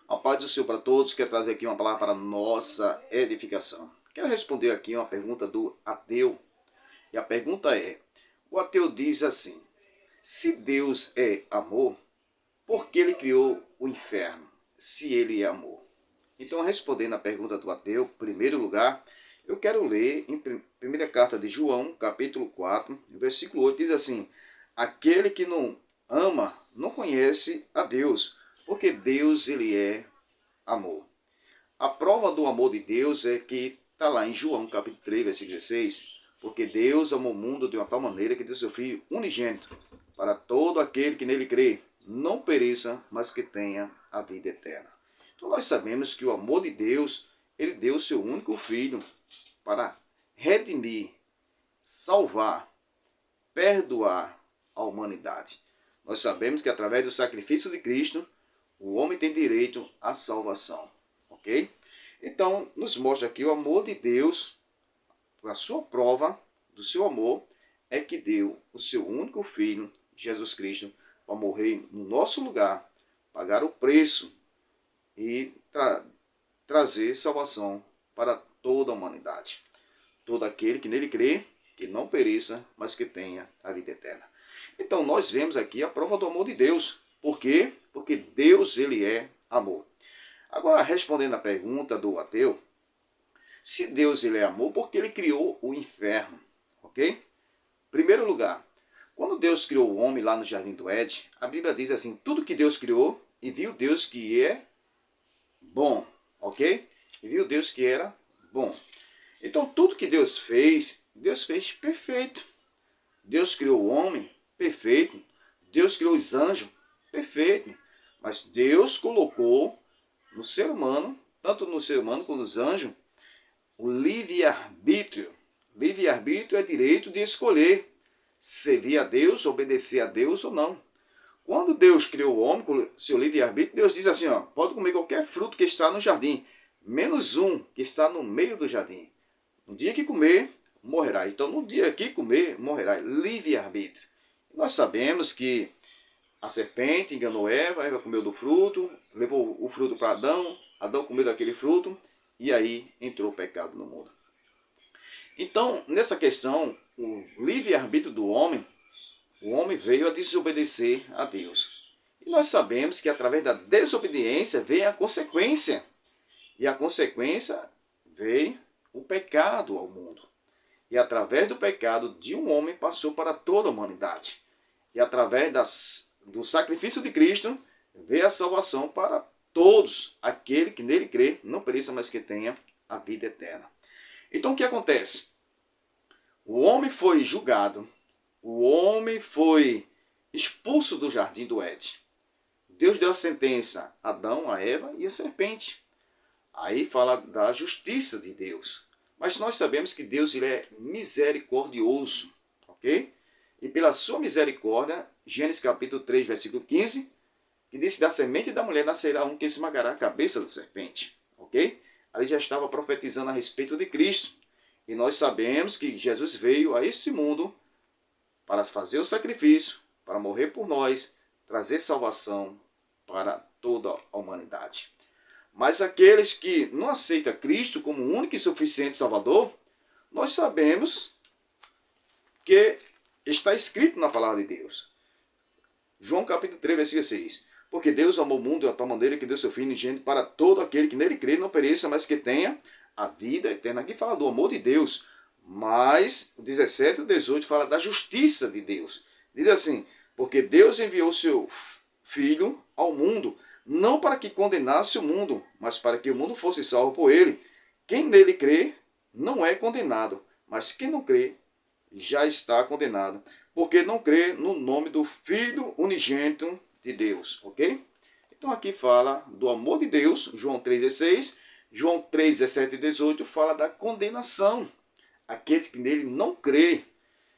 A paz do Senhor para todos. Quero trazer aqui uma palavra para nossa edificação. Quero responder aqui uma pergunta do ateu. E a pergunta é: o ateu diz assim: se Deus é amor, por que ele criou o inferno, se ele é amor? Então, respondendo a pergunta do ateu, em primeiro lugar, eu quero ler em primeira carta de João, capítulo 4, versículo 8, diz assim: aquele que não ama não conhece a Deus, porque Deus ele é amor. A prova do amor de Deus é que está lá em João capítulo 3, versículo 16, porque Deus amou o mundo de uma tal maneira que deu seu Filho unigênito, para todo aquele que nele crê, não pereça, mas que tenha a vida eterna. Então nós sabemos que o amor de Deus, ele deu o seu único Filho para redimir, salvar, perdoar a humanidade. Nós sabemos que através do sacrifício de Cristo, o homem tem direito à salvação. Ok? Então, nos mostra aqui o amor de Deus, a sua prova do seu amor é que deu o seu único Filho, Jesus Cristo, para morrer no nosso lugar, pagar o preço e trazer salvação para toda a humanidade. Todo aquele que nele crê, que não pereça, mas que tenha a vida eterna. Então, nós vemos aqui a prova do amor de Deus. Por quê? Porque Deus, ele é amor. Agora, respondendo à pergunta do ateu, se Deus ele é amor, por que ele criou o inferno? Ok? Primeiro lugar, quando Deus criou o homem lá no Jardim do Éden, a Bíblia diz assim: tudo que Deus criou, e viu Deus que é bom. Ok? E viu Deus que era bom. Então, tudo que Deus fez perfeito. Deus criou o homem perfeito. Deus criou os anjos perfeito. Mas Deus colocou no ser humano, tanto no ser humano como nos anjos, o livre-arbítrio. Livre-arbítrio é direito de escolher servir a Deus, obedecer a Deus ou não. Quando Deus criou o homem com seu livre-arbítrio, Deus diz assim: ó, pode comer qualquer fruto que está no jardim, menos um que está no meio do jardim. No dia que comer, morrerá. Então, no dia que comer, morrerá. Livre-arbítrio. Nós sabemos que a serpente enganou Eva, Eva comeu do fruto, levou o fruto para Adão, Adão comeu daquele fruto, e aí entrou o pecado no mundo. Então, nessa questão, o livre-arbítrio do homem, o homem veio a desobedecer a Deus. E nós sabemos que através da desobediência vem a consequência. E a consequência veio o pecado ao mundo. E através do pecado de um homem passou para toda a humanidade. E através do sacrifício de Cristo veio a salvação para todos, aquele que nele crê, não pereça, mas que tenha a vida eterna. Então o que acontece? O homem foi julgado, o homem foi expulso do jardim do Éden. Deus deu a sentença a Adão, a Eva e a serpente. Aí fala da justiça de Deus. Mas nós sabemos que Deus ele é misericordioso, ok? E pela sua misericórdia, Gênesis capítulo 3, versículo 15, que diz que da semente da mulher nascerá um que esmagará a cabeça da serpente, ok? Ali já estava profetizando a respeito de Cristo. E nós sabemos que Jesus veio a este mundo para fazer o sacrifício, para morrer por nós, trazer salvação para toda a humanidade. Mas aqueles que não aceitam Cristo como único e suficiente Salvador, nós sabemos que está escrito na palavra de Deus. João capítulo 3, versículo 6. Porque Deus amou o mundo de uma tal maneira que deu seu Filho unigênito para todo aquele que nele crê, não pereça, mas que tenha a vida eterna. Aqui fala do amor de Deus, mas o 17 e o 18 fala da justiça de Deus. Diz assim: porque Deus enviou seu Filho ao mundo, não para que condenasse o mundo, mas para que o mundo fosse salvo por ele. Quem nele crê não é condenado, mas quem não crê já está condenado, porque não crê no nome do Filho unigênito de Deus, ok? Então aqui fala do amor de Deus, João 3,16, João 3, 17 e 18 fala da condenação. Aquele que nele não crê,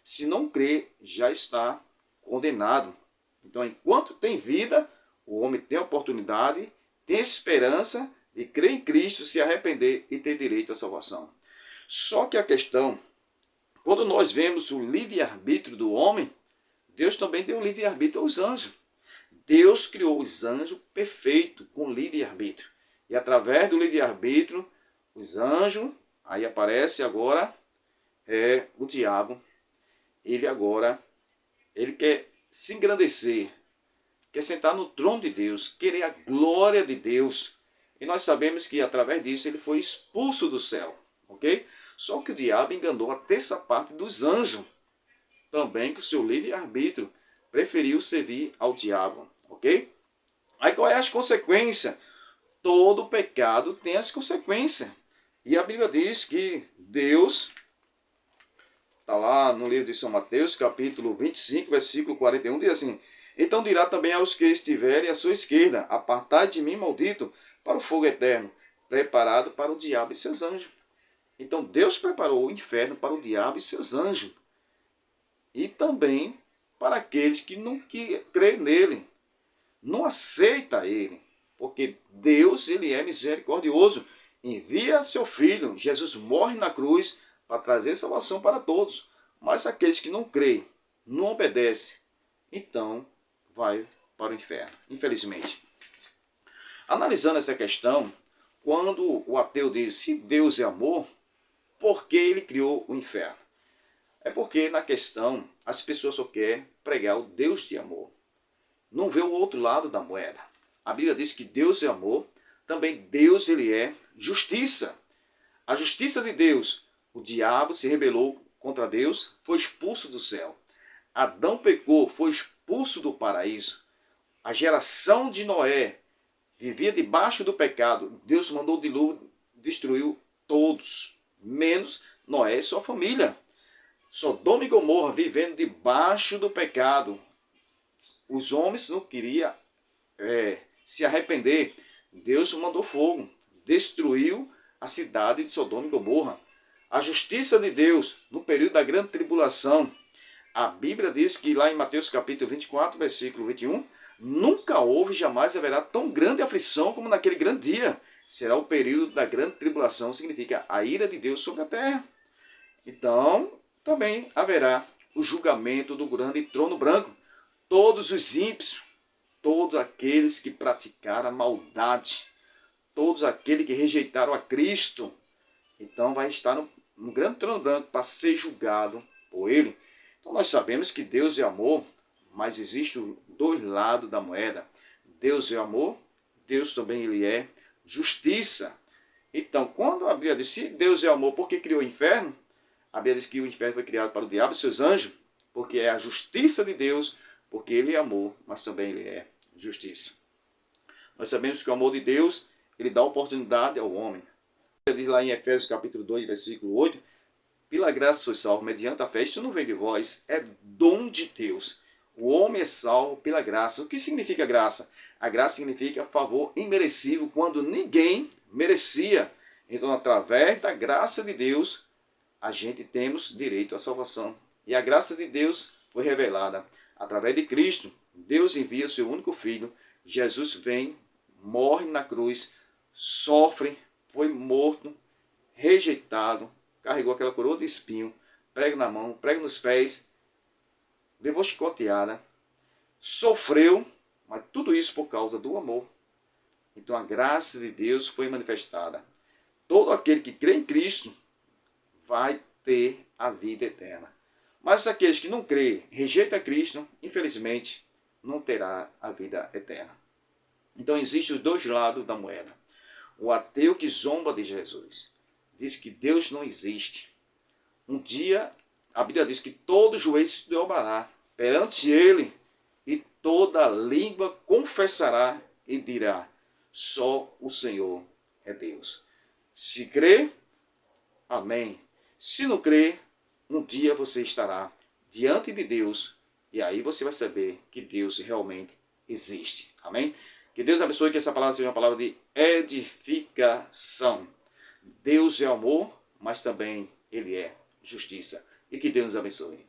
se não crê, já está condenado. Então, enquanto tem vida, o homem tem a oportunidade, tem esperança de crer em Cristo, se arrepender e ter direito à salvação. Só que a questão, quando nós vemos o livre-arbítrio do homem, Deus também deu livre-arbítrio aos anjos. Deus criou os anjos perfeitos, com livre-arbítrio. E através do livre-arbítrio, os anjos, aí aparece agora o diabo. Ele quer se engrandecer, quer sentar no trono de Deus, querer a glória de Deus. E nós sabemos que através disso ele foi expulso do céu, ok? Só que o diabo enganou a terça parte dos anjos, também com o seu livre-arbítrio, preferiu servir ao diabo, ok? Aí qual é as consequências? Todo pecado tem as consequências. E a Bíblia diz que Deus, está lá no livro de São Mateus, capítulo 25, versículo 41, diz assim: então dirá também aos que estiverem à sua esquerda: apartai de mim, maldito, para o fogo eterno, preparado para o diabo e seus anjos. Então Deus preparou o inferno para o diabo e seus anjos. E também para aqueles que não creem nele, não aceita ele. Porque Deus, ele é misericordioso. Envia seu Filho, Jesus morre na cruz para trazer salvação para todos. Mas aqueles que não creem, não obedecem, então vai para o inferno, infelizmente. Analisando essa questão, quando o ateu diz, se Deus é amor, por que ele criou o inferno? É porque na questão as pessoas só querem pregar o Deus de amor. Não vê o outro lado da moeda. A Bíblia diz que Deus é amor, também Deus ele é justiça. A justiça de Deus, o diabo se rebelou contra Deus, foi expulso do céu. Adão pecou, foi expulso do paraíso. A geração de Noé vivia debaixo do pecado. Deus mandou o dilúvio, destruiu todos, menos Noé e sua família. Sodoma e Gomorra vivendo debaixo do pecado. Os homens não queriam se arrepender. Deus mandou fogo, destruiu a cidade de Sodoma e Gomorra. A justiça de Deus no período da grande tribulação. A Bíblia diz que lá em Mateus capítulo 24, versículo 21, nunca houve, jamais haverá tão grande aflição como naquele grande dia. Será o período da grande tribulação, significa a ira de Deus sobre a terra. Então, também haverá o julgamento do grande trono branco. Todos os ímpios, todos aqueles que praticaram a maldade, todos aqueles que rejeitaram a Cristo, então vai estar no grande trono branco para ser julgado por ele. Então nós sabemos que Deus é amor, mas existem dois lados da moeda. Deus é amor, Deus também ele é justiça. Então, quando a Bíblia diz, se Deus é amor, por que criou o inferno? A Bíblia diz que o inferno foi criado para o diabo e seus anjos, porque é a justiça de Deus, porque ele é amor, mas também ele é justiça. Nós sabemos que o amor de Deus, ele dá oportunidade ao homem. Ele diz lá em Efésios capítulo 2, versículo 8, pela graça sois salvos, mediante a fé. Isso não vem de vós, é dom de Deus. O homem é salvo pela graça. O que significa graça? A graça significa favor imerecido, quando ninguém merecia. Então, através da graça de Deus, a gente temos direito à salvação. E a graça de Deus foi revelada através de Cristo. Deus envia seu único Filho. Jesus vem, morre na cruz, sofre, foi morto, rejeitado, carregou aquela coroa de espinho, prego na mão, prego nos pés, levou chicoteada, sofreu, mas tudo isso por causa do amor. Então a graça de Deus foi manifestada. Todo aquele que crê em Cristo vai ter a vida eterna. Mas aqueles que não creem, rejeitam Cristo, infelizmente, não terá a vida eterna. Então existem os dois lados da moeda. O ateu que zomba de Jesus, diz que Deus não existe. Um dia, a Bíblia diz que todo joelho se dobrará perante ele, e toda língua confessará e dirá, só o Senhor é Deus. Se crê, amém. Se não crê, um dia você estará diante de Deus, e aí você vai saber que Deus realmente existe. Amém? Que Deus abençoe, que essa palavra seja uma palavra de edificação. Deus é amor, mas também ele é justiça. E que Deus nos abençoe.